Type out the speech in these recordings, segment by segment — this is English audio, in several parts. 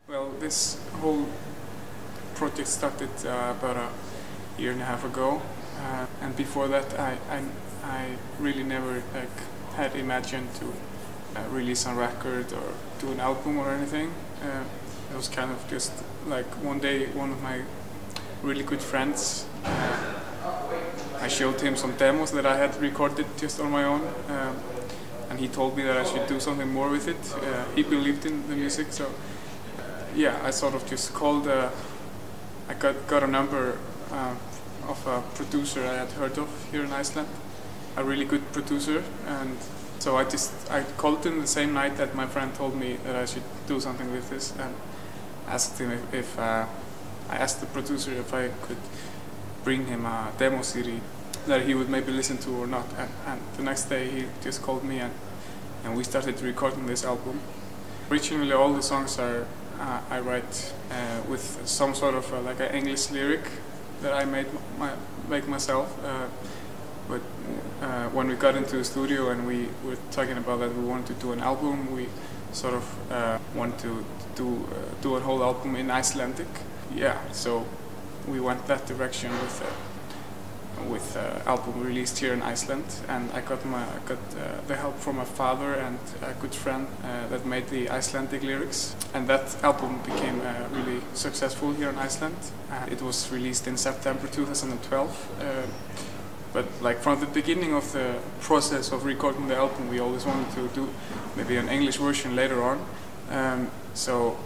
Well, this whole project started about a year and a half ago, and before that I really never had imagined to release a record or do an album or anything. It was kind of just like one day one of my really good friends, I showed him some demos that I had recorded just on my own, and he told me that I should do something more with it. He believed in the music, so yeah, I sort of just called, I got a number of a producer I had heard of here in Iceland, a really good producer, and so I called him the same night that my friend told me that I should do something with this, and asked him if I asked the producer if I could bring him a demo CD that he would maybe listen to or not, and the next day he just called me and we started recording this album. Originally all the songs are I write with some sort of like an English lyric that I make myself, but when we got into the studio and we were talking about that we wanted to do an album, we sort of want to do a whole album in Icelandic. Yeah, so we went that direction with album released here in Iceland, and I got the help from my father and a good friend that made the Icelandic lyrics, and that album became really successful here in Iceland. It was released in September 2012, but like from the beginning of the process of recording the album, we always wanted to do maybe an English version later on, so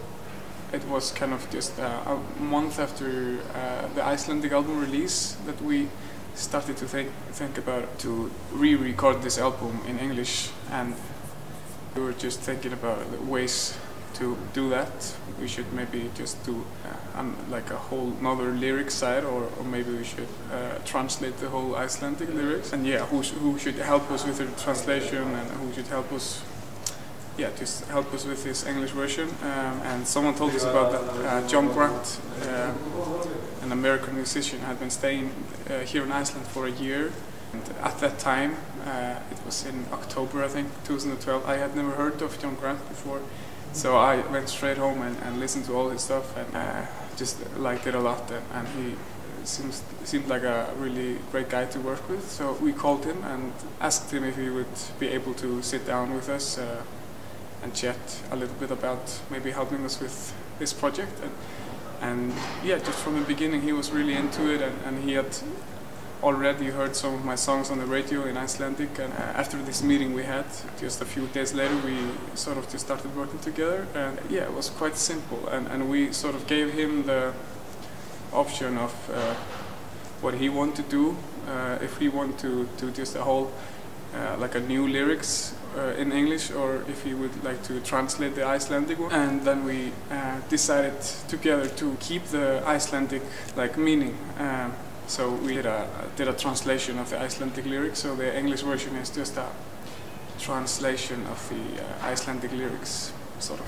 it was kind of just a month after the Icelandic album release that we started to think about to re-record this album in English, and we were just thinking about ways to do that. We should maybe just do like a whole another lyric side, or maybe we should translate the whole Icelandic lyrics. And yeah, who should help us with the translation, and who should help us, yeah, just help us with this English version. And someone told us about that. John Grant, an American musician, had been staying here in Iceland for a year. And at that time, it was in October, I think, 2012, I had never heard of John Grant before. So I went straight home and listened to all his stuff, and just liked it a lot. And he seemed like a really great guy to work with. So we called him and asked him if he would be able to sit down with us and chat a little bit about maybe helping us with this project. And yeah, just from the beginning he was really into it, and he had already heard some of my songs on the radio in Icelandic. And after this meeting we had, just a few days later, we sort of just started working together. And yeah, it was quite simple, and we sort of gave him the option of what he wanted to do, if he wanted to do just a whole like a new lyrics in English, or if he would like to translate the Icelandic one. And then we decided together to keep the Icelandic like meaning. So we did a translation of the Icelandic lyrics, so the English version is just a translation of the Icelandic lyrics, sort of.